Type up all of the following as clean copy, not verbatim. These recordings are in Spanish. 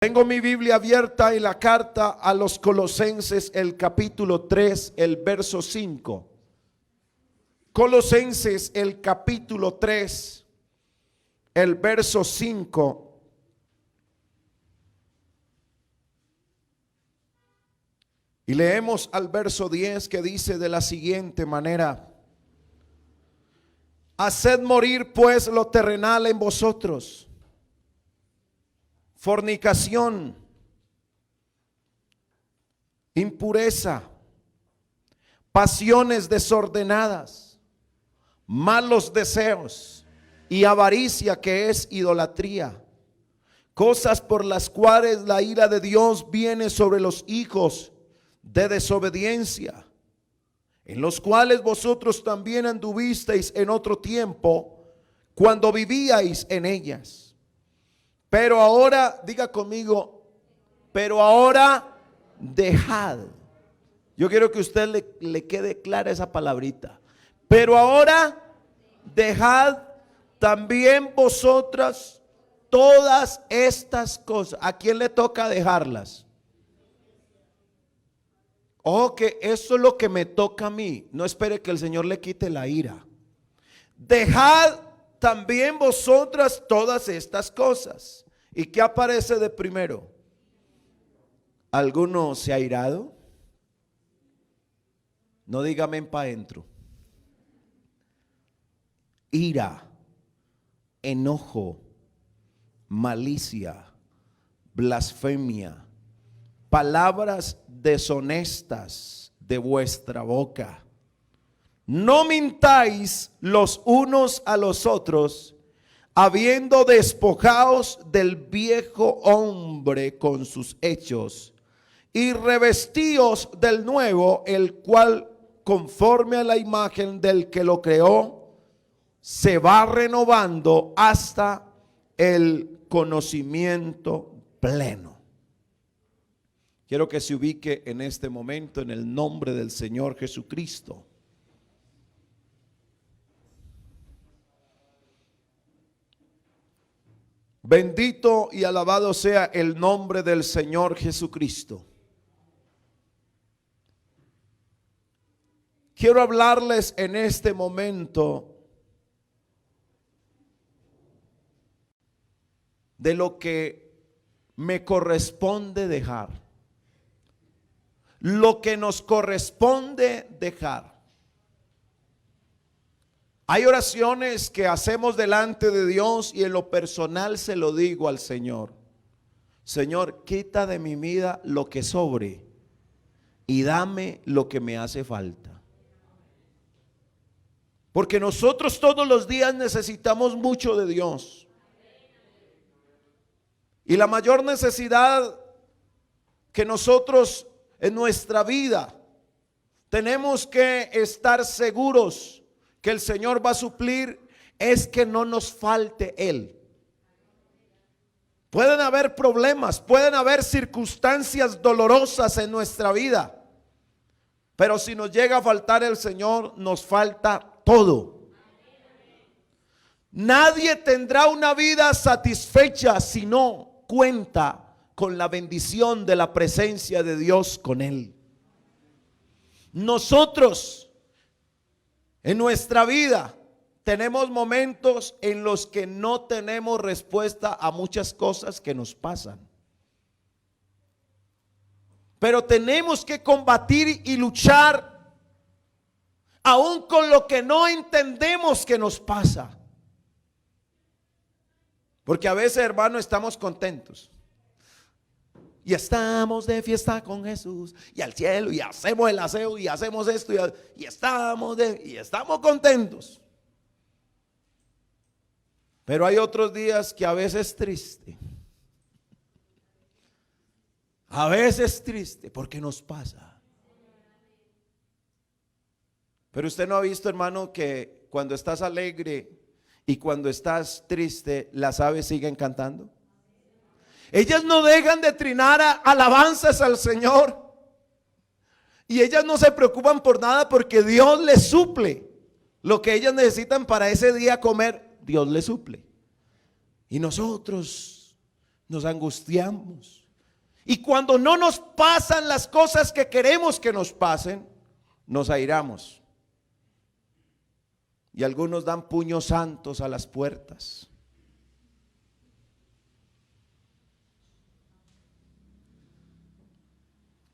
Tengo mi Biblia abierta en la carta a los Colosenses, el capítulo 3, el verso 5. Colosenses, el capítulo 3, el verso 5. Y leemos al verso 10 que dice de la siguiente manera: haced morir pues lo terrenal en vosotros: fornicación, impureza, pasiones desordenadas, malos deseos y avaricia, que es idolatría, cosas por las cuales la ira de Dios viene sobre los hijos de desobediencia, en los cuales vosotros también anduvisteis en otro tiempo, cuando vivíais en ellas. Pero ahora, diga conmigo, pero ahora dejad. Yo quiero que a usted le quede clara esa palabrita. Pero ahora dejad también vosotras todas estas cosas. ¿A quién le toca dejarlas? Ojo, que eso es lo que me toca a mí. No espere que el Señor le quite la ira. Dejad también vosotras todas estas cosas. ¿Y qué aparece de primero? ¿Alguno se ha irado? No dígame para adentro. Ira, enojo, malicia, blasfemia, palabras deshonestas de vuestra boca. No mintáis los unos a los otros, habiendo despojaos del viejo hombre con sus hechos, y revestíos del nuevo, el cual, conforme a la imagen del que lo creó, se va renovando hasta el conocimiento pleno. Quiero que se ubique en este momento en el nombre del Señor Jesucristo. Bendito y alabado sea el nombre del Señor Jesucristo. Quiero hablarles en este momento de lo que me corresponde dejar. Lo que nos corresponde dejar. Hay oraciones que hacemos delante de Dios y en lo personal se lo digo al Señor: Señor, quita de mi vida lo que sobre y dame lo que me hace falta. Porque nosotros todos los días necesitamos mucho de Dios. Y la mayor necesidad que nosotros en nuestra vida tenemos que estar seguros que el Señor va a suplir es que no nos falte Él. Pueden haber problemas, pueden haber circunstancias dolorosas en nuestra vida, pero si nos llega a faltar el Señor, nos falta todo. Nadie tendrá una vida satisfecha si no cuenta con la bendición de la presencia de Dios con él. Nosotros en nuestra vida tenemos momentos en los que no tenemos respuesta a muchas cosas que nos pasan. Pero tenemos que combatir y luchar aún con lo que no entendemos que nos pasa. Porque a veces, hermano, estamos contentos y estamos de fiesta con Jesús y al cielo y hacemos el aseo y hacemos esto y estamos contentos. Pero hay otros días que a veces es triste. A veces triste porque nos pasa. Pero usted no ha visto, hermano, que cuando estás alegre y cuando estás triste, las aves siguen cantando. Ellas no dejan de trinar alabanzas al Señor. Y ellas no se preocupan por nada porque Dios les suple lo que ellas necesitan para ese día comer. Dios les suple. Y nosotros nos angustiamos. Y cuando no nos pasan las cosas que queremos que nos pasen, nos airamos. Y algunos dan puños santos a las puertas.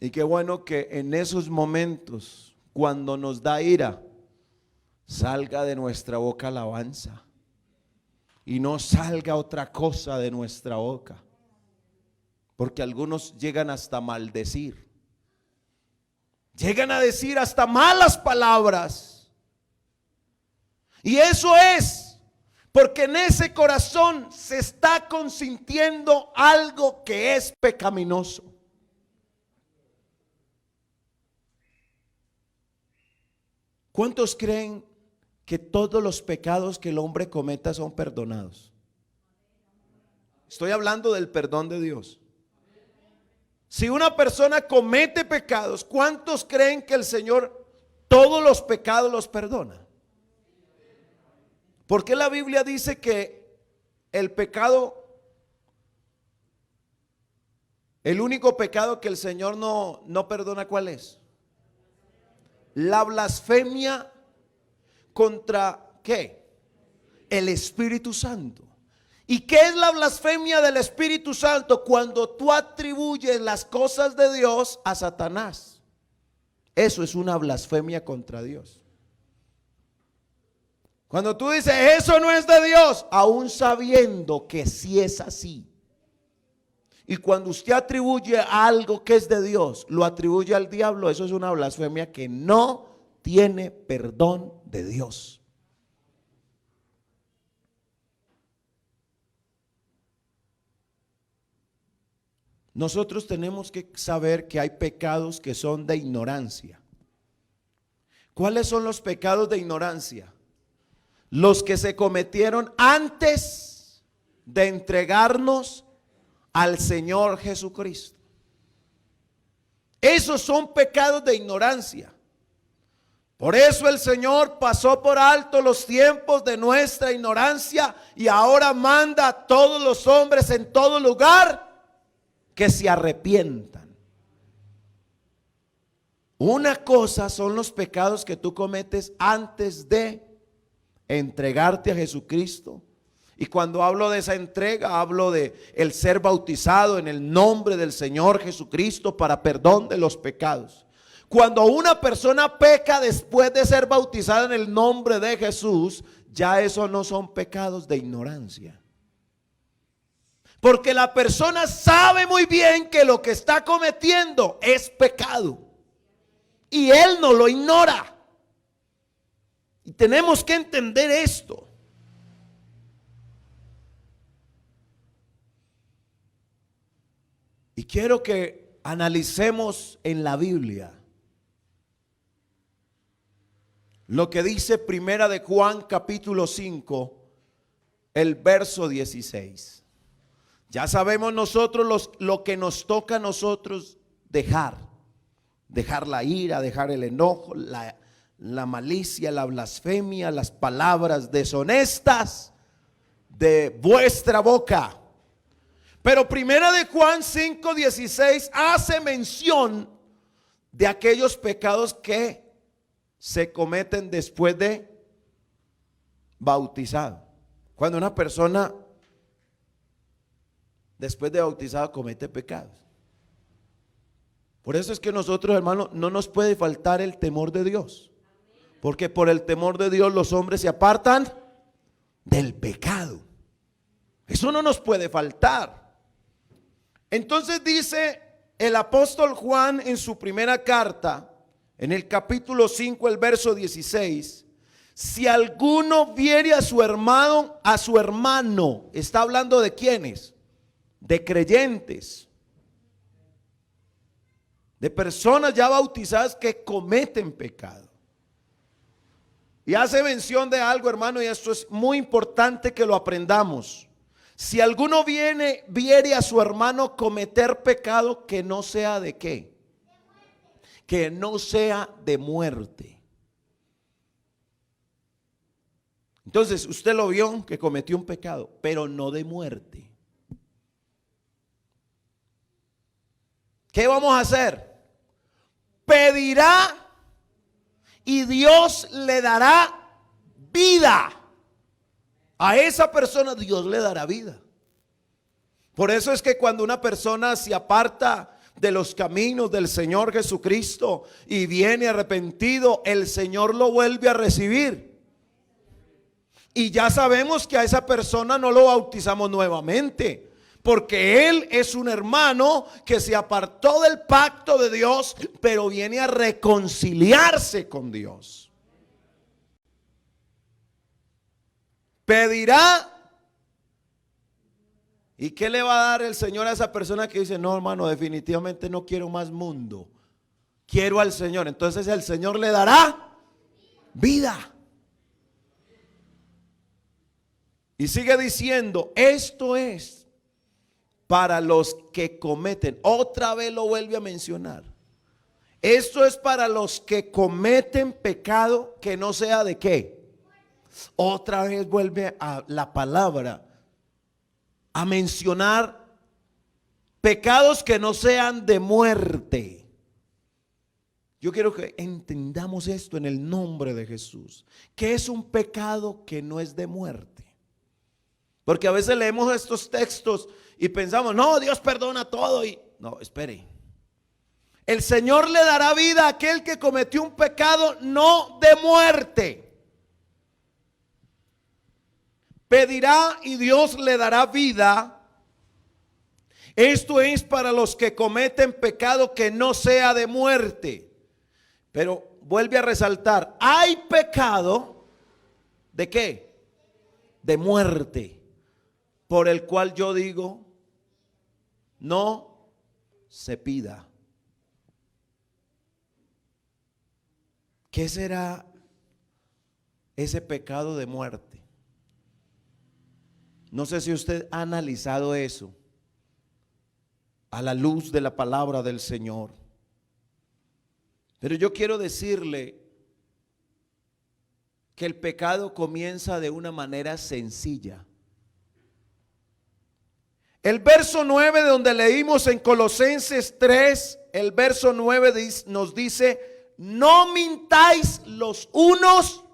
Y qué bueno que en esos momentos, cuando nos da ira, salga de nuestra boca alabanza y no salga otra cosa de nuestra boca. Porque algunos llegan hasta maldecir, llegan a decir hasta malas palabras. Y eso es porque en ese corazón se está consintiendo algo que es pecaminoso. ¿Cuántos creen que todos los pecados que el hombre cometa son perdonados? Estoy hablando del perdón de Dios. Si una persona comete pecados, ¿cuántos creen que el Señor todos los pecados los perdona? ¿Por qué la Biblia dice que el pecado, el único pecado que el Señor no perdona, ¿cuál es? La blasfemia contra ¿qué? El Espíritu Santo. ¿Y qué es la blasfemia del Espíritu Santo? Cuando tú atribuyes las cosas de Dios a Satanás. Eso es una blasfemia contra Dios. Cuando tú dices eso no es de Dios, aún sabiendo que sí es así. Y cuando usted atribuye algo que es de Dios, lo atribuye al diablo, eso es una blasfemia que no tiene perdón de Dios. Nosotros tenemos que saber que hay pecados que son de ignorancia. ¿Cuáles son los pecados de ignorancia? Los que se cometieron antes de entregarnos al Señor Jesucristo. Esos son pecados de ignorancia. Por eso el Señor pasó por alto los tiempos de nuestra ignorancia y ahora manda a todos los hombres en todo lugar que se arrepientan. Una cosa son los pecados que tú cometes antes de entregarte a Jesucristo. Y cuando hablo de esa entrega, hablo de el ser bautizado en el nombre del Señor Jesucristo para perdón de los pecados. Cuando una persona peca después de ser bautizada en el nombre de Jesús, ya eso no son pecados de ignorancia. Porque la persona sabe muy bien que lo que está cometiendo es pecado. Y él no lo ignora. Y tenemos que entender esto. Y quiero que analicemos en la Biblia lo que dice Primera de Juan capítulo 5, el verso 16. Ya sabemos nosotros lo que nos toca a nosotros dejar la ira, dejar el enojo, la malicia, la blasfemia, las palabras deshonestas de vuestra boca. Pero Primera de Juan 5:16 hace mención de aquellos pecados que se cometen después de bautizado. Cuando una persona después de bautizado comete pecados. Por eso es que nosotros, hermanos, no nos puede faltar el temor de Dios. Porque por el temor de Dios los hombres se apartan del pecado. Eso no nos puede faltar. Entonces dice el apóstol Juan en su primera carta, en el capítulo 5, el verso 16, si alguno viere a su hermano, está hablando de quiénes, de creyentes, de personas ya bautizadas que cometen pecado. Y hace mención de algo, hermano, y esto es muy importante que lo aprendamos. Si alguno viere a su hermano cometer pecado, que no sea de qué, que no sea de muerte. Entonces usted lo vio que cometió un pecado, pero no de muerte. ¿qué vamos a hacer? Pedirá y Dios le dará vida. A esa persona Dios le dará vida. Por eso es que cuando una persona se aparta de los caminos del Señor Jesucristo y viene arrepentido, el Señor lo vuelve a recibir. Y ya sabemos que a esa persona no lo bautizamos nuevamente, porque él es un hermano que se apartó del pacto de Dios, pero viene a reconciliarse con Dios. Pedirá. ¿Y qué le va a dar el Señor a esa persona que dice, no, hermano, definitivamente no quiero más mundo, quiero al Señor? Entonces el Señor le dará vida. Y sigue diciendo, esto es para los que cometen. Otra vez lo vuelve a mencionar. Esto es para los que cometen pecado que no sea de qué. Otra vez vuelve a la palabra a mencionar pecados que no sean de muerte. Yo quiero que entendamos esto en el nombre de Jesús. ¿Qué es un pecado que no es de muerte? Porque a veces leemos estos textos y pensamos, no, Dios perdona todo. Y no, espere. El Señor le dará vida a aquel que cometió un pecado no de muerte. Pedirá y Dios le dará vida. Esto es para los que cometen pecado que no sea de muerte. Pero vuelve a resaltar, hay pecado ¿de qué? De muerte, por el cual yo digo, no se pida. ¿Qué será ese pecado de muerte? No sé si usted ha analizado eso a la luz de la palabra del Señor. Pero yo quiero decirle que el pecado comienza de una manera sencilla. El verso 9 de donde leímos en Colosenses 3, el verso 9 nos dice, no mintáis los unos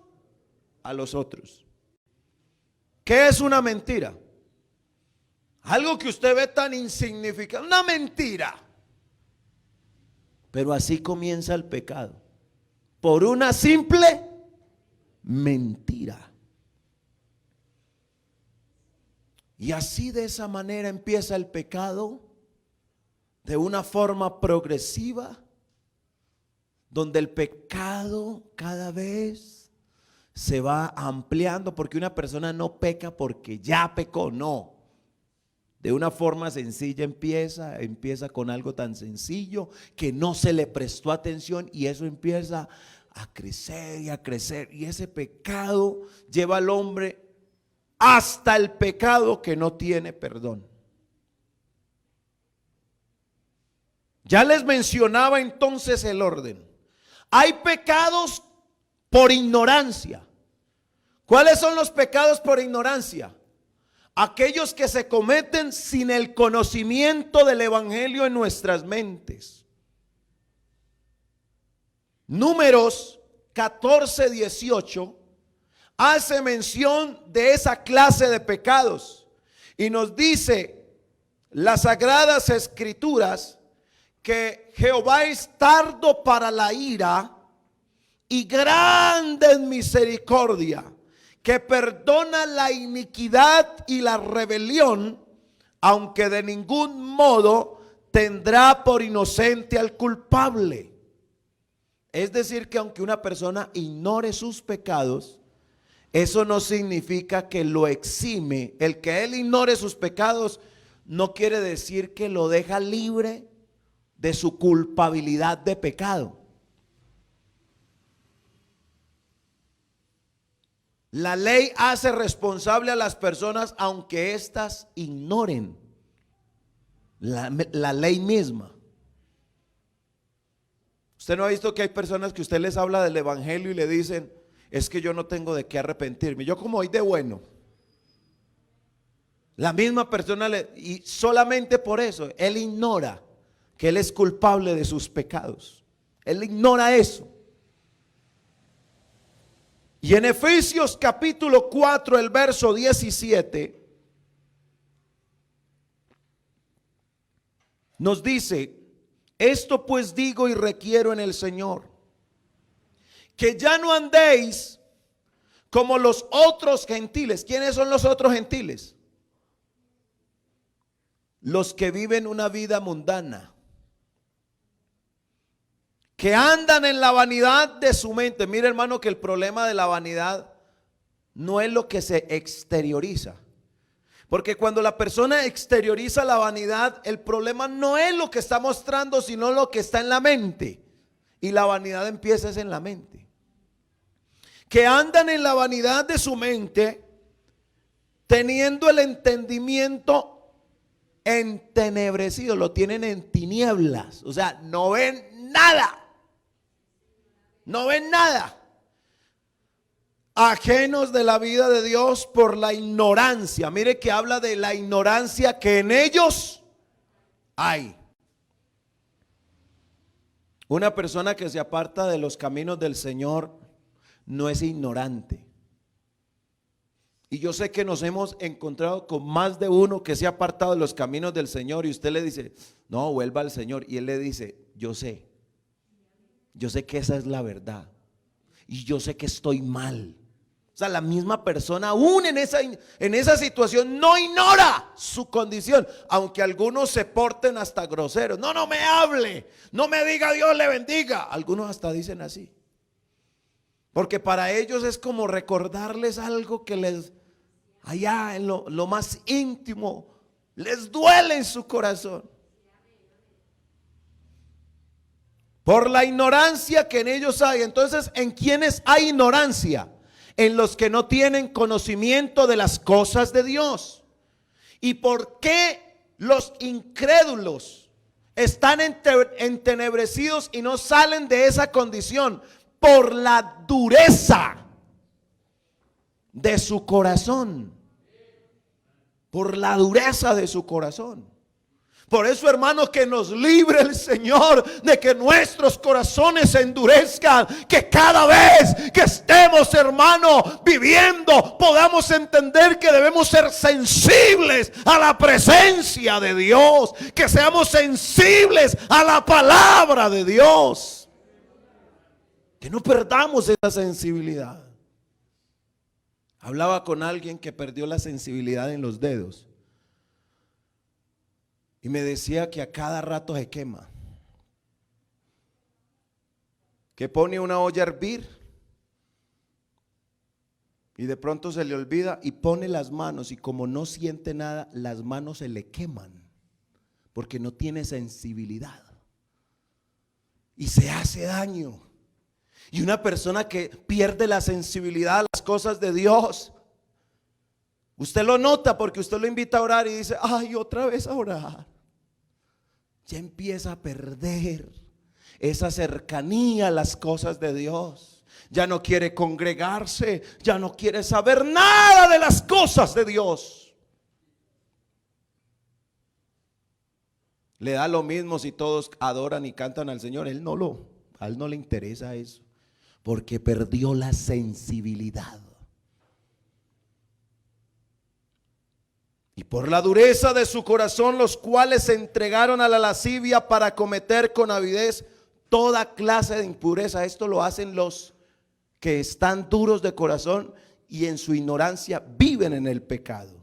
a los otros. ¿Qué es una mentira? Algo que usted ve tan insignificante, una mentira. Pero así comienza el pecado, por una simple mentira. Y así de esa manera empieza el pecado, de una forma progresiva, donde el pecado cada vez se va ampliando, porque una persona no peca porque ya pecó, no. De una forma sencilla empieza con algo tan sencillo que no se le prestó atención, y eso empieza a crecer y a crecer, y ese pecado lleva al hombre hasta el pecado que no tiene perdón. Ya les mencionaba entonces el orden. Hay pecados por ignorancia. ¿Cuáles son los pecados por ignorancia? Aquellos que se cometen sin el conocimiento del evangelio en nuestras mentes. Números 14:18 hace mención de esa clase de pecados y nos dice las sagradas escrituras que Jehová es tardo para la ira y grande en misericordia, que perdona la iniquidad y la rebelión, aunque de ningún modo tendrá por inocente al culpable. Es decir, que aunque una persona ignore sus pecados, eso no significa que lo exime. El que él ignore sus pecados no quiere decir que lo deja libre de su culpabilidad de pecado. La ley hace responsable a las personas aunque éstas ignoren la ley misma. Usted no ha visto que hay personas que usted les habla del evangelio y le dicen, es que yo no tengo de qué arrepentirme, yo como hoy de bueno. La misma persona y solamente por eso él ignora que él es culpable de sus pecados. Él ignora eso. Y en Efesios capítulo 4, el verso 17, nos dice: esto pues digo y requiero en el Señor, que ya no andéis como los otros gentiles. ¿Quiénes son los otros gentiles? Los que viven una vida mundana, que andan en la vanidad de su mente. Mire, hermano, que el problema de la vanidad no es lo que se exterioriza. Porque cuando la persona exterioriza la vanidad, el problema no es lo que está mostrando, sino lo que está en la mente. Y la vanidad empieza es en la mente. Que andan en la vanidad de su mente, teniendo el entendimiento entenebrecido, lo tienen en tinieblas. O sea, no ven nada. No ven nada. Ajenos de la vida de Dios por la ignorancia. Mire que habla de la ignorancia que en ellos hay. Una persona que se aparta de los caminos del Señor no es ignorante. Y yo sé que nos hemos encontrado con más de uno que se ha apartado de los caminos del Señor y usted le dice: no, vuelva al Señor. Y él le dice: yo sé que esa es la verdad y yo sé que estoy mal. O sea, la misma persona aún en esa situación no ignora su condición, aunque algunos se porten hasta groseros. No me hable, no me diga Dios le bendiga. Algunos hasta dicen así, porque para ellos es como recordarles algo que les, allá en lo más íntimo, les duele en su corazón. Por la ignorancia que en ellos hay. Entonces, ¿en quiénes hay ignorancia? En los que no tienen conocimiento de las cosas de Dios. ¿Y por qué los incrédulos están entenebrecidos y no salen de esa condición? Por la dureza de su corazón. Por la dureza de su corazón. Por eso, hermanos, que nos libre el Señor de que nuestros corazones se endurezcan, que cada vez que estemos, hermano, viviendo, podamos entender que debemos ser sensibles a la presencia de Dios, que seamos sensibles a la palabra de Dios, que no perdamos esa sensibilidad. Hablaba con alguien que perdió la sensibilidad en los dedos. Y me decía que a cada rato se quema, que pone una olla a hervir y de pronto se le olvida y pone las manos, y como no siente nada, las manos se le queman porque no tiene sensibilidad y se hace daño. Y una persona que pierde la sensibilidad a las cosas de Dios, usted lo nota porque usted lo invita a orar y dice: ay, otra vez a orar. Ya empieza a perder esa cercanía a las cosas de Dios. Ya no quiere congregarse, ya no quiere saber nada de las cosas de Dios. Le da lo mismo si todos adoran y cantan al Señor. A él no le interesa eso, porque perdió la sensibilidad. Y por la dureza de su corazón, los cuales se entregaron a la lascivia para cometer con avidez toda clase de impureza. Esto lo hacen los que están duros de corazón y en su ignorancia viven en el pecado.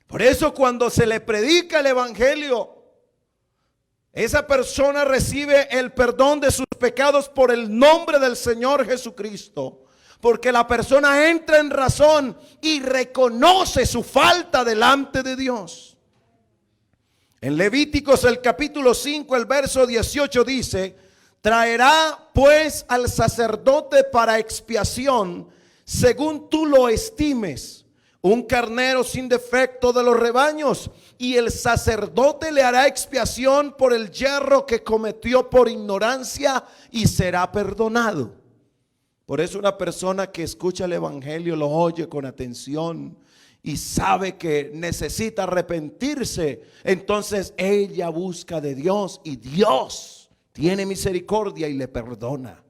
Por eso, cuando se le predica el evangelio, esa persona recibe el perdón de sus pecados por el nombre del Señor Jesucristo. Porque la persona entra en razón y reconoce su falta delante de Dios. En Levíticos el capítulo 5, el verso 18 dice: traerá pues al sacerdote para expiación, según tú lo estimes, un carnero sin defecto de los rebaños, y el sacerdote le hará expiación por el yerro que cometió por ignorancia y será perdonado. Por eso una persona que escucha el evangelio, lo oye con atención y sabe que necesita arrepentirse, entonces ella busca de Dios y Dios tiene misericordia y le perdona.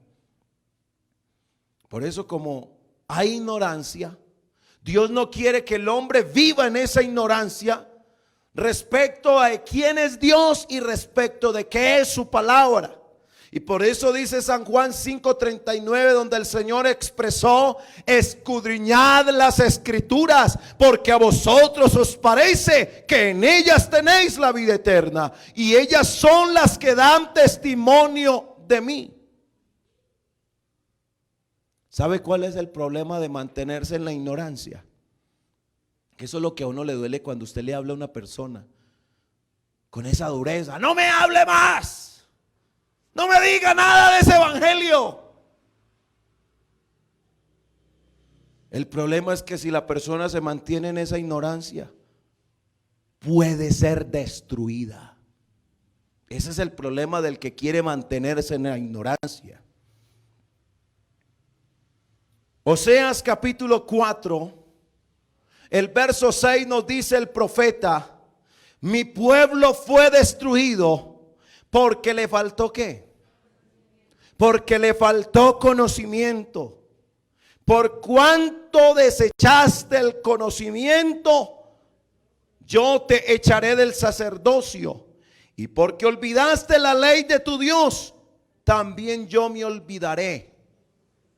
Por eso, como hay ignorancia, Dios no quiere que el hombre viva en esa ignorancia respecto a quién es Dios y respecto de qué es su palabra. Y por eso dice San Juan 5:39, donde el Señor expresó: escudriñad las escrituras, porque a vosotros os parece que en ellas tenéis la vida eterna, y ellas son las que dan testimonio de mí. ¿Sabe cuál es el problema de mantenerse en la ignorancia? Que eso es lo que a uno le duele cuando usted le habla a una persona con esa dureza: no me hable más, no me diga nada de ese evangelio. El problema es que si la persona se mantiene en esa ignorancia, puede ser destruida. Ese es el problema del que quiere mantenerse en la ignorancia. Oseas capítulo 4, el verso 6 nos dice el profeta: mi pueblo fue destruido porque le faltó ¿qué? Porque le faltó conocimiento. Por cuanto desechaste el conocimiento, yo te echaré del sacerdocio. Y porque olvidaste la ley de tu Dios, también yo me olvidaré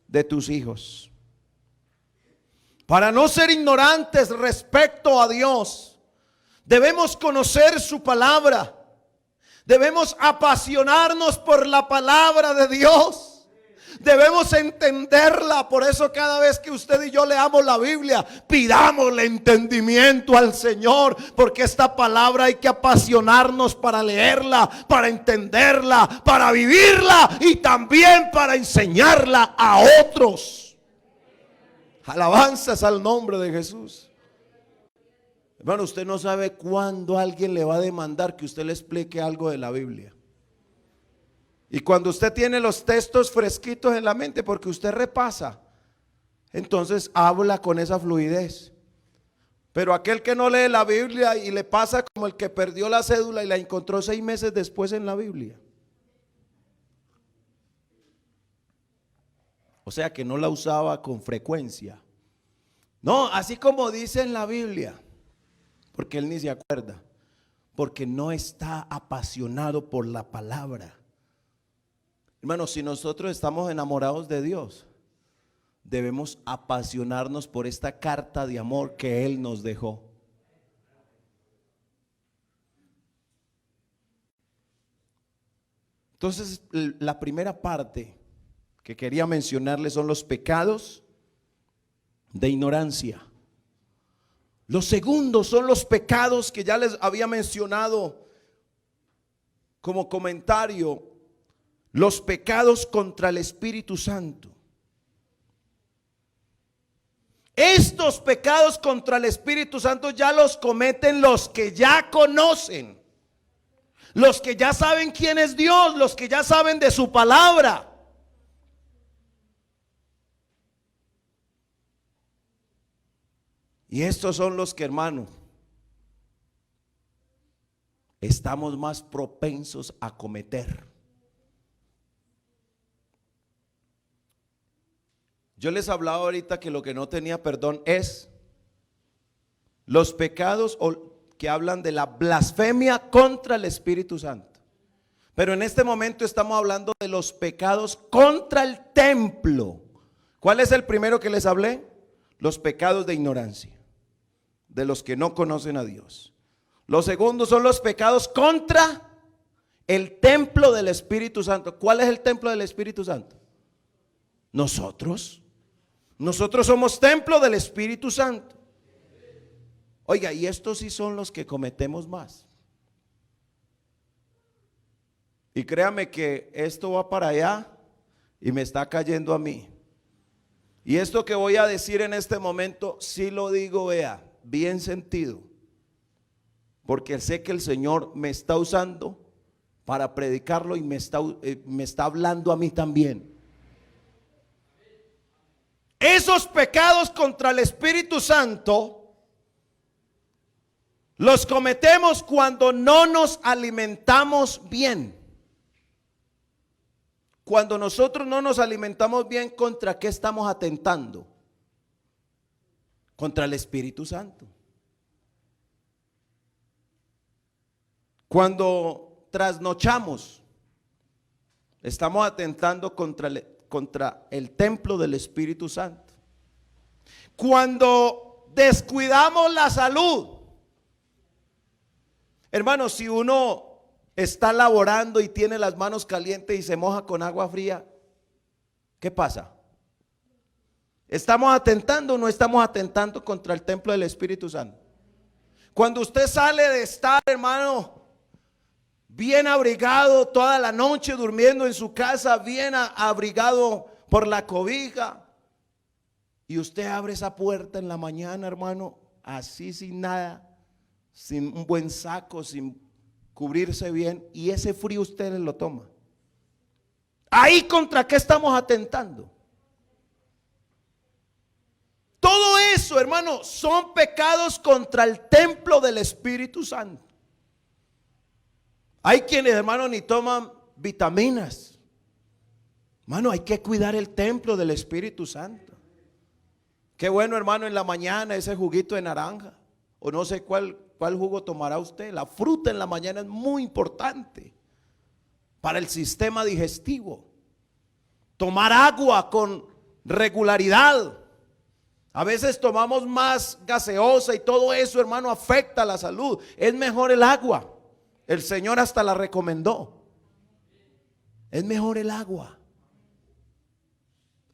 de tus hijos. Para no ser ignorantes respecto a Dios, debemos conocer su palabra. Debemos apasionarnos por la palabra de Dios. Debemos entenderla. Por eso cada vez que usted y yo leamos la Biblia, pidámosle entendimiento al Señor, porque esta palabra hay que apasionarnos para leerla, para entenderla, para vivirla y también para enseñarla a otros. Alabanzas al nombre de Jesús. Hermano, usted no sabe cuándo alguien le va a demandar que usted le explique algo de la Biblia. Y cuando usted tiene los textos fresquitos en la mente, porque usted repasa, entonces habla con esa fluidez. Pero aquel que no lee la Biblia y le pasa como el que perdió la cédula y la encontró 6 meses después en la Biblia. O sea que no la usaba con frecuencia. No, así como dice en la Biblia, porque él ni se acuerda, porque no está apasionado por la palabra. Hermanos, si nosotros estamos enamorados de Dios, debemos apasionarnos por esta carta de amor que Él nos dejó. Entonces, la primera parte que quería mencionarles son los pecados de ignorancia. Los segundos son los pecados que ya les había mencionado como comentario: los pecados contra el Espíritu Santo. Estos pecados contra el Espíritu Santo ya los cometen los que ya conocen, los que ya saben quién es Dios, los que ya saben de su palabra. Y estos son los que, hermano, estamos más propensos a cometer. Yo les hablaba ahorita que lo que no tenía perdón es los pecados que hablan de la blasfemia contra el Espíritu Santo. Pero en este momento estamos hablando de los pecados contra el templo. ¿Cuál es el primero que les hablé? Los pecados de ignorancia, de los que no conocen a Dios. Los segundos son los pecados contra el templo del Espíritu Santo. ¿Cuál es el templo del Espíritu Santo? Nosotros. Nosotros somos templo del Espíritu Santo. Oiga, y estos sí son los que cometemos más. Y créame que esto va para allá y me está cayendo a mí. Y esto que voy a decir en este momento, sí lo digo, vea, bien sentido, porque sé que el Señor me está usando para predicarlo y me está hablando a mí también. Esos pecados contra el Espíritu Santo Los cometemos cuando no nos alimentamos bien. Cuando nosotros no nos alimentamos bien, ¿contra qué estamos atentando? Contra el Espíritu Santo. Cuando trasnochamos, estamos atentando contra el templo del Espíritu Santo. Cuando descuidamos la salud, hermanos, si uno está laborando y tiene las manos calientes y se moja con agua fría, ¿qué pasa? ¿Estamos atentando o no estamos atentando contra el templo del Espíritu Santo? Cuando usted sale de estar, hermano, bien abrigado toda la noche, durmiendo en su casa, bien abrigado por la cobija, y usted abre esa puerta en la mañana, hermano, así sin nada, sin un buen saco, sin cubrirse bien, y ese frío usted lo toma. Ahí, ¿contra qué estamos atentando? Todo eso, hermano, son pecados contra el templo del Espíritu Santo. Hay quienes, hermano, ni toman vitaminas. Hermano, hay que cuidar el templo del Espíritu Santo. Qué bueno, hermano, en la mañana ese juguito de naranja, o no sé cuál jugo tomará usted. La fruta en la mañana es muy importante para el sistema digestivo. Tomar agua con regularidad. A veces tomamos más gaseosa y todo eso, hermano, afecta a la salud. Es mejor el agua. El Señor hasta la recomendó. Es mejor el agua.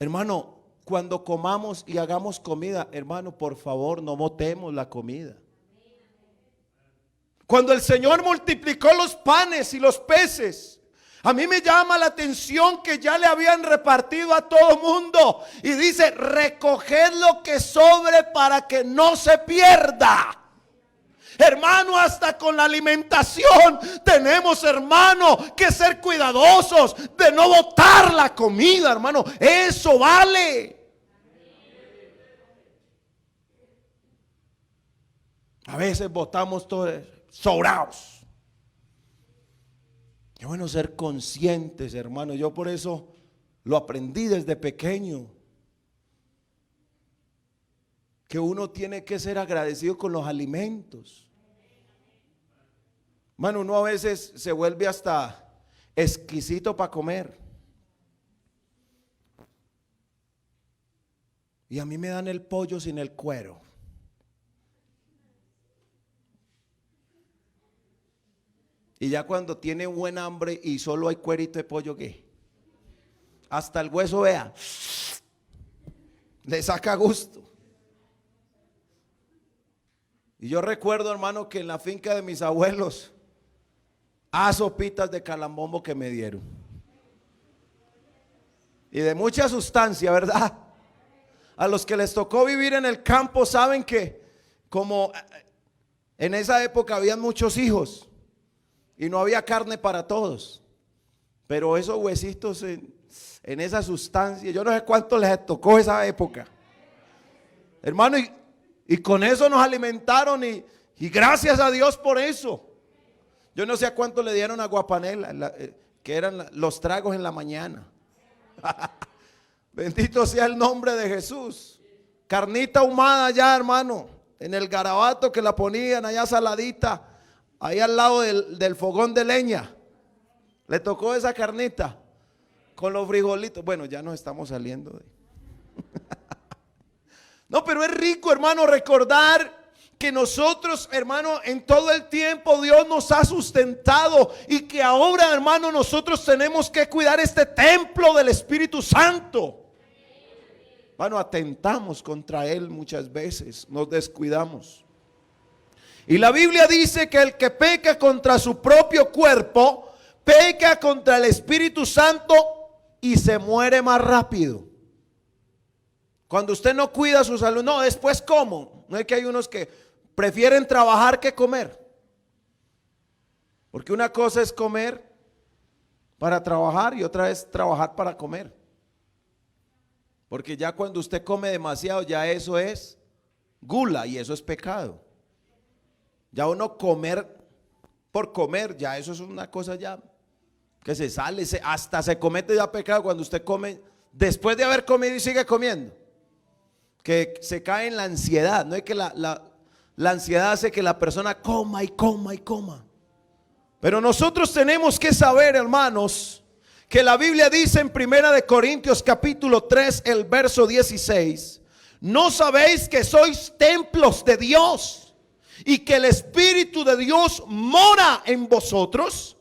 Hermano, cuando comamos y hagamos comida, hermano, por favor, no botemos la comida. Cuando el Señor multiplicó los panes y los peces, a mí me llama la atención que ya le habían repartido a todo mundo. Y dice, recoged lo que sobre para que no se pierda. Hermano, hasta con la alimentación tenemos, hermano, que ser cuidadosos de no botar la comida, hermano. Eso vale. A veces botamos todo sobrados. Qué bueno ser conscientes, hermano. Yo por eso lo aprendí desde pequeño, que uno tiene que ser agradecido con los alimentos. Hermano, uno a veces se vuelve hasta exquisito para comer. Y a mí me dan el pollo sin el cuero. Y ya cuando tiene buen hambre y solo hay cuerito de pollo, ¿qué? Hasta el hueso, vea, le saca gusto. Y yo recuerdo, hermano, que en la finca de mis abuelos, sopitas de calambombo que me dieron. Y de mucha sustancia, ¿verdad? A los que les tocó vivir en el campo saben que como en esa época habían muchos hijos y no había carne para todos, pero esos huesitos en esa sustancia, yo no sé cuánto les tocó esa época, hermano, y con eso nos alimentaron y gracias a Dios por eso. Yo no sé a cuánto le dieron a Guapanela, que eran los tragos en la mañana. Bendito sea el nombre de Jesús. Carnita ahumada allá, hermano, en el garabato que la ponían allá saladita, ahí al lado del fogón de leña. Le tocó esa carnita con los frijolitos. Bueno, ya nos estamos saliendo de No, pero es rico, hermano, recordar que nosotros, hermano, en todo el tiempo Dios nos ha sustentado y que ahora, hermano, nosotros tenemos que cuidar este templo del Espíritu Santo. Hermano, atentamos contra él muchas veces, nos descuidamos. Y la Biblia dice que el que peca contra su propio cuerpo, peca contra el Espíritu Santo y se muere más rápido. Cuando usted no cuida su salud, no, después como. No es que hay unos que prefieren trabajar que comer. Porque una cosa es comer para trabajar y otra es trabajar para comer. Porque ya cuando usted come demasiado, ya eso es gula y eso es pecado. Ya uno comer por comer, ya eso es una cosa ya que se sale, hasta se comete ya pecado cuando usted come después de haber comido y sigue comiendo. Que se cae en la ansiedad, no es que la ansiedad hace que la persona coma y coma y coma. Pero nosotros tenemos que saber, hermanos, que la Biblia dice en 1 de Corintios capítulo 3, el verso 16, ¿no sabéis que sois templos de Dios y que el Espíritu de Dios mora en vosotros?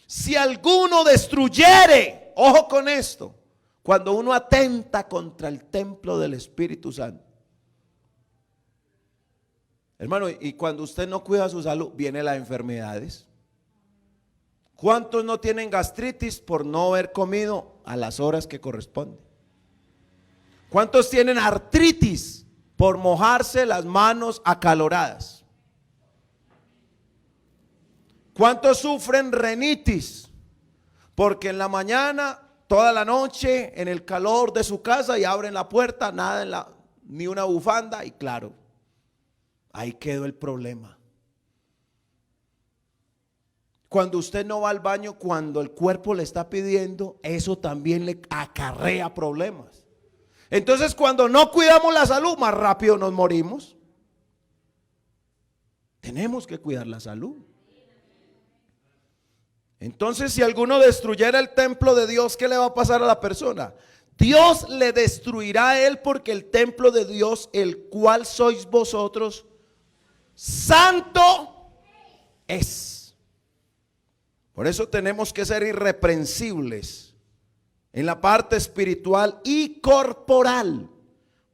Si alguno destruyere, ojo con esto, cuando uno atenta contra el templo del Espíritu Santo, hermano, y cuando usted no cuida su salud, vienen las enfermedades. ¿Cuántos no tienen gastritis por no haber comido a las horas que corresponden? ¿Cuántos tienen artritis por mojarse las manos acaloradas? ¿Cuántos sufren rinitis porque en la mañana, toda la noche, en el calor de su casa y abren la puerta, nada ni una bufanda y claro, ahí quedó el problema? Cuando usted no va al baño cuando el cuerpo le está pidiendo, eso también le acarrea problemas. Entonces, cuando no cuidamos la salud, más rápido nos morimos. Tenemos que cuidar la salud. Entonces, si alguno destruyera el templo de Dios, ¿qué le va a pasar a la persona? Dios le destruirá a él, porque el templo de Dios, el cual sois vosotros, santo es. Por eso tenemos que ser irreprensibles en la parte espiritual y corporal.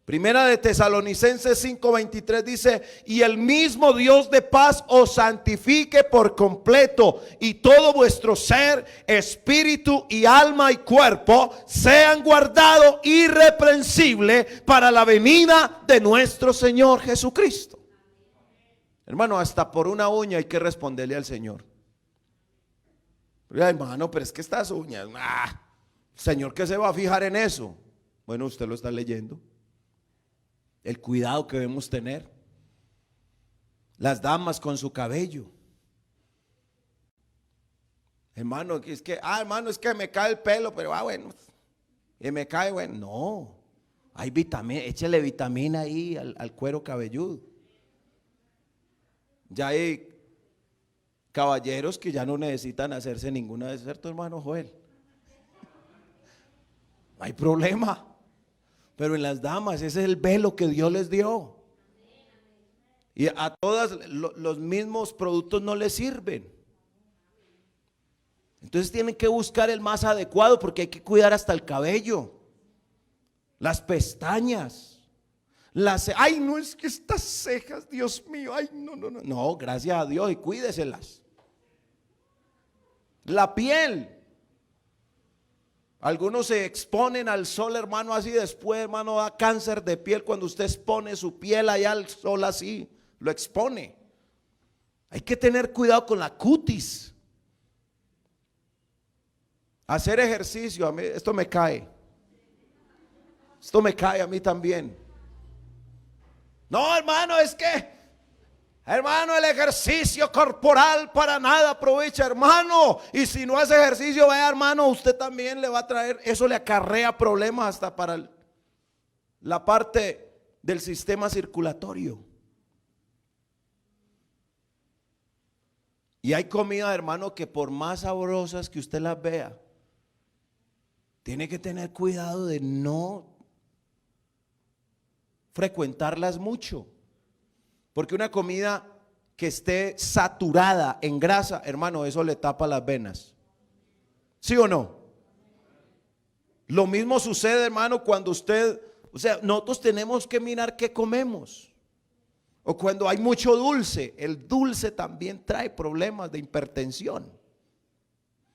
Primera de Tesalonicenses 5:23 dice: y el mismo Dios de paz os santifique por completo, y todo vuestro ser, espíritu y alma y cuerpo sean guardados irreprensibles para la venida de nuestro Señor Jesucristo. Hermano, hasta por una uña hay que responderle al Señor. Hermano, pero es que estas uñas, Señor, ¿qué se va a fijar en eso? Bueno, usted lo está leyendo. El cuidado que debemos tener. Las damas con su cabello. Hermano, es que, hermano, es que me cae el pelo, pero bueno, y me cae, bueno, no. Hay vitamina, échale vitamina ahí al cuero cabelludo. Ya hay caballeros que ya no necesitan hacerse ninguna de esas, ¿cierto, hermano Joel? No hay problema. Pero en las damas, ese es el velo que Dios les dio. Y a todas los mismos productos no les sirven. Entonces tienen que buscar el más adecuado, porque hay que cuidar hasta el cabello, las pestañas, ay, no, es que estas cejas, Dios mío, ay, no. No, gracias a Dios, y cuídeselas. La piel. Algunos se exponen al sol, hermano, así después, hermano, da cáncer de piel cuando usted expone su piel allá al sol así, lo expone. Hay que tener cuidado con la cutis. Hacer ejercicio, a mí, esto me cae a mí también. No, hermano, es que, hermano, el ejercicio corporal para nada aprovecha, hermano. Y si no hace ejercicio, vaya, hermano, usted también le va a traer, eso le acarrea problemas hasta para la parte del sistema circulatorio. Y hay comida, hermano, que por más sabrosas que usted las vea, tiene que tener cuidado de no frecuentarlas mucho. Porque una comida que esté saturada en grasa, hermano, eso le tapa las venas. ¿Sí o no? Lo mismo sucede, hermano, cuando usted, nosotros tenemos que mirar qué comemos. O cuando hay mucho dulce, el dulce también trae problemas de hipertensión.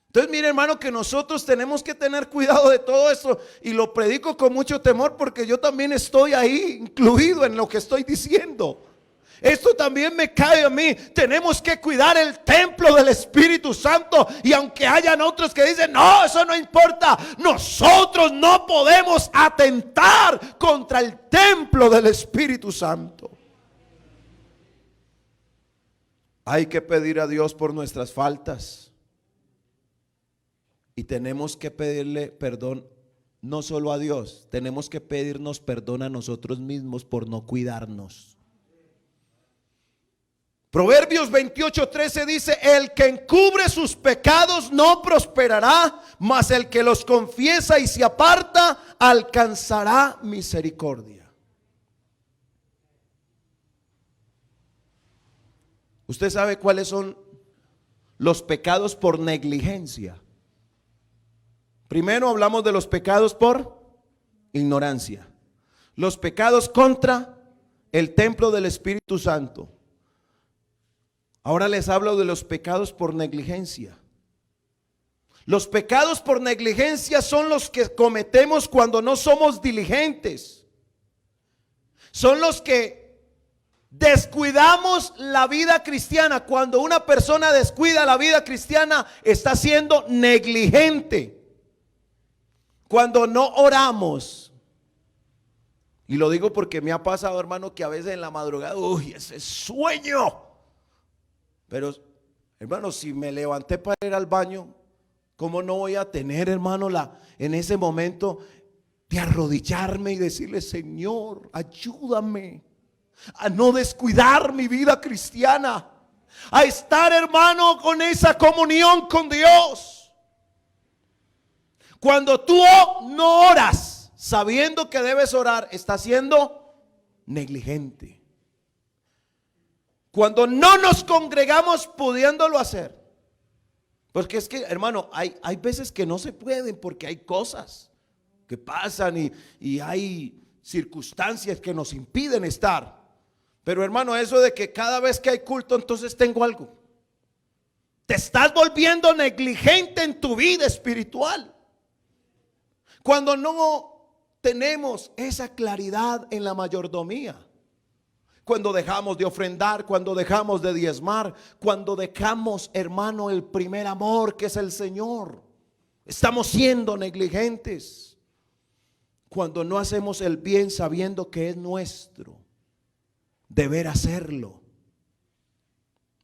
Entonces, mire, hermano, que nosotros tenemos que tener cuidado de todo esto, y lo predico con mucho temor, porque yo también estoy ahí incluido en lo que estoy diciendo. Esto también me cae a mí. Tenemos que cuidar el templo del Espíritu Santo. Y aunque hayan otros que dicen, no, eso no importa, nosotros no podemos atentar contra el templo del Espíritu Santo. Hay que pedir a Dios por nuestras faltas. Y tenemos que pedirle perdón no solo a Dios, tenemos que pedirnos perdón a nosotros mismos por no cuidarnos. Proverbios 28:13 dice: el que encubre sus pecados no prosperará, mas el que los confiesa y se aparta alcanzará misericordia. ¿Usted sabe cuáles son los pecados por negligencia? Primero hablamos de los pecados por ignorancia, los pecados contra el templo del Espíritu Santo. Ahora les hablo de los pecados por negligencia. Los pecados por negligencia son los que cometemos cuando no somos diligentes. Son los que descuidamos la vida cristiana. Cuando una persona descuida la vida cristiana, está siendo negligente. Cuando no oramos, y lo digo porque me ha pasado, hermano, que a veces en la madrugada, uy, ese sueño. Pero, hermano, si me levanté para ir al baño, ¿cómo no voy a tener, hermano, en ese momento de arrodillarme y decirle: Señor, ayúdame a no descuidar mi vida cristiana, a estar, hermano, con esa comunión con Dios? Cuando tú no oras sabiendo que debes orar, estás siendo negligente. Cuando no nos congregamos pudiéndolo hacer, porque es que, hermano, hay veces que no se pueden porque hay cosas que pasan y hay circunstancias que nos impiden estar. Pero, hermano, eso de que cada vez que hay culto entonces tengo algo, te estás volviendo negligente en tu vida espiritual. Cuando no tenemos esa claridad en la mayordomía, cuando dejamos de ofrendar, cuando dejamos de diezmar, cuando dejamos, hermano, el primer amor que es el Señor, estamos siendo negligentes. Cuando no hacemos el bien sabiendo que es nuestro deber hacerlo.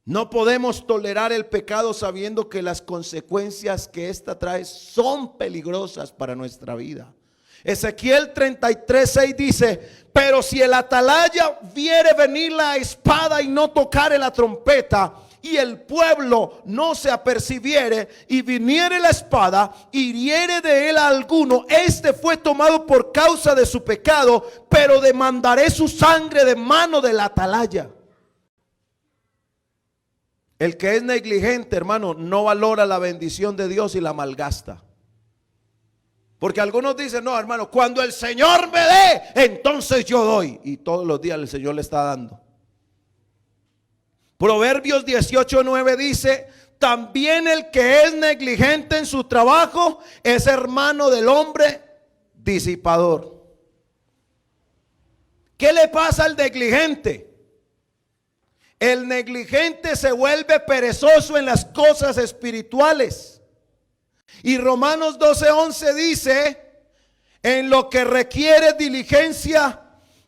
No podemos tolerar el pecado sabiendo que las consecuencias que ésta trae son peligrosas para nuestra vida. Ezequiel 33:6 dice: pero si el atalaya viere venir la espada y no tocare la trompeta, y el pueblo no se apercibiere, y viniere la espada, hiriere de él a alguno, este fue tomado por causa de su pecado, pero demandaré su sangre de mano del atalaya. El que es negligente, hermano, no valora la bendición de Dios y la malgasta. Porque algunos dicen: no, hermano, cuando el Señor me dé, entonces yo doy. Y todos los días el Señor le está dando. Proverbios 18:9 dice: también el que es negligente en su trabajo es hermano del hombre disipador. ¿Qué le pasa al negligente? El negligente se vuelve perezoso en las cosas espirituales. Y Romanos 12:11 dice: en lo que requiere diligencia,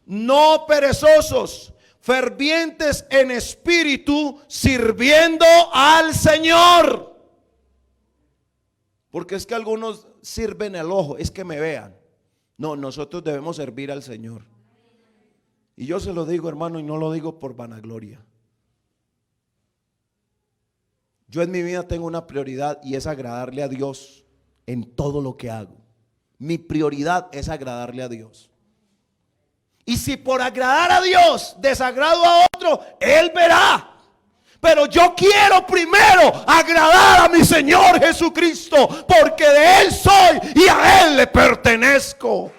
no perezosos, fervientes en espíritu, sirviendo al Señor. Porque es que algunos sirven al ojo, es que me vean. No, nosotros debemos servir al Señor. Y yo se lo digo, hermano, y no lo digo por vanagloria. Yo en mi vida tengo una prioridad, y es agradarle a Dios en todo lo que hago. Mi prioridad es agradarle a Dios. Y si por agradar a Dios desagrado a otro, Él verá. Pero yo quiero primero agradar a mi Señor Jesucristo, porque de Él soy y a Él le pertenezco.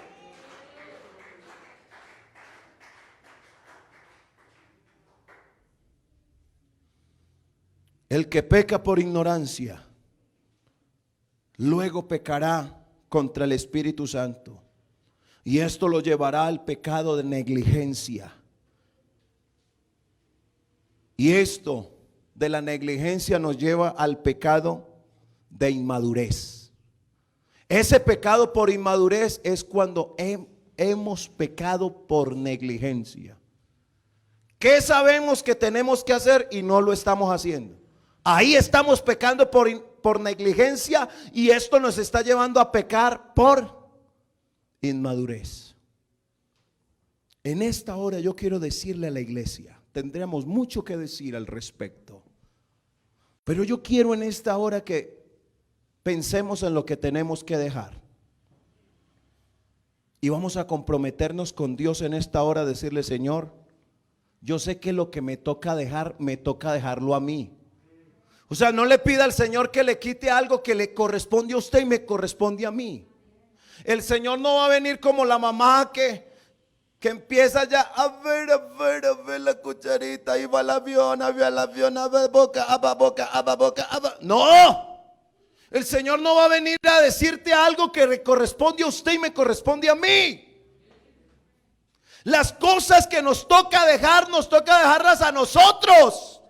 El que peca por ignorancia, luego pecará contra el Espíritu Santo. Y esto lo llevará al pecado de negligencia. Y esto de la negligencia nos lleva al pecado de inmadurez. Ese pecado por inmadurez es cuando hemos pecado por negligencia. ¿Qué sabemos que tenemos que hacer y no lo estamos haciendo? Ahí estamos pecando por negligencia, y esto nos está llevando a pecar por inmadurez. En esta hora yo quiero decirle a la iglesia, tendríamos mucho que decir al respecto, pero yo quiero en esta hora que pensemos en lo que tenemos que dejar. Y vamos a comprometernos con Dios en esta hora, decirle: Señor, yo sé que lo que me toca dejar, me toca dejarlo a mí. O sea, no le pida al Señor que le quite algo que le corresponde a usted y me corresponde a mí. El Señor no va a venir como la mamá que empieza ya a ver la cucharita, ahí va el avión, aba boca, aba boca, aba boca, aba. No. El Señor no va a venir a decirte algo que le corresponde a usted y me corresponde a mí. Las cosas que nos toca dejar, nos toca dejarlas a nosotros.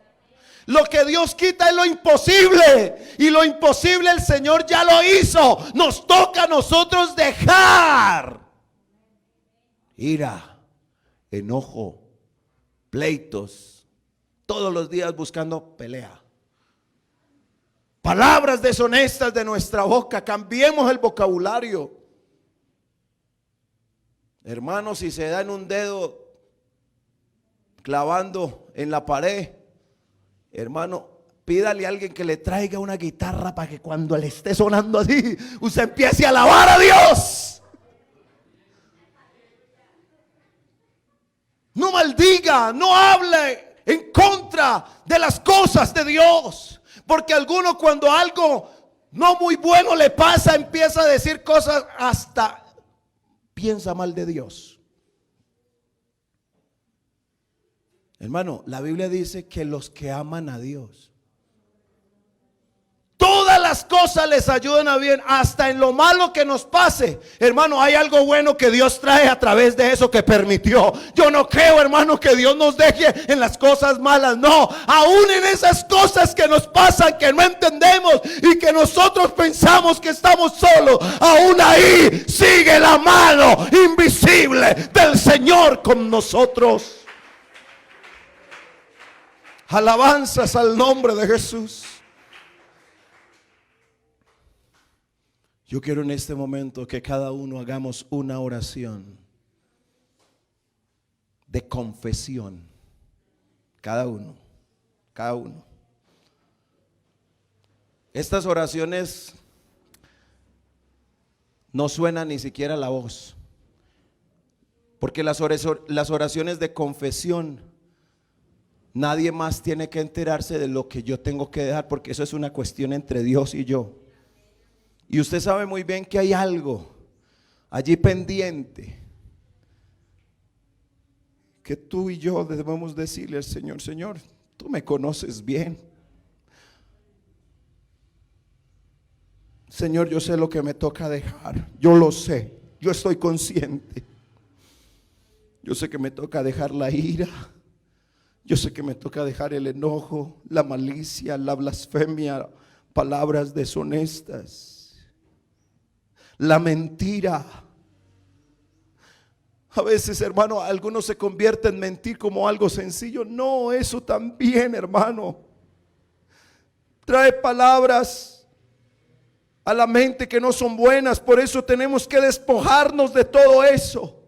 Lo que Dios quita es lo imposible, y lo imposible el Señor ya lo hizo. Nos toca a nosotros dejar ira, enojo, pleitos, todos los días buscando pelea, palabras deshonestas de nuestra boca. Cambiemos el vocabulario. Hermanos, si se dan un dedo clavando en la pared, hermano, pídale a alguien que le traiga una guitarra para que cuando le esté sonando así, usted empiece a alabar a Dios. No maldiga, no hable en contra de las cosas de Dios, porque alguno, cuando algo no muy bueno le pasa, empieza a decir cosas, hasta piensa mal de Dios. Hermano, la Biblia dice que los que aman a Dios, todas las cosas les ayudan a bien, hasta en lo malo que nos pase. Hermano, hay algo bueno que Dios trae a través de eso que permitió. Yo no creo, hermano, que Dios nos deje en las cosas malas. No, aún en esas cosas que nos pasan, que no entendemos y que nosotros pensamos que estamos solos, aún ahí sigue la mano invisible del Señor con nosotros. Alabanzas al nombre de Jesús. Yo quiero en este momento que cada uno hagamos una oración de confesión. Cada uno. Estas oraciones no suenan ni siquiera la voz, porque las oraciones de confesión, nadie más tiene que enterarse de lo que yo tengo que dejar, porque eso es una cuestión entre Dios y yo. Y usted sabe muy bien que hay algo allí pendiente que tú y yo debemos decirle al Señor: Señor, tú me conoces bien. Señor, yo sé lo que me toca dejar. Yo lo sé, yo estoy consciente. Yo sé que me toca dejar la ira. Yo sé que me toca dejar el enojo, la malicia, la blasfemia, palabras deshonestas, la mentira. A veces, hermano, algunos se convierten en mentir como algo sencillo. No, eso también, hermano, trae palabras a la mente que no son buenas. Por eso tenemos que despojarnos de todo eso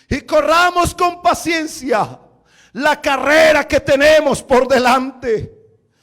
y corramos con paciencia la carrera que tenemos por delante.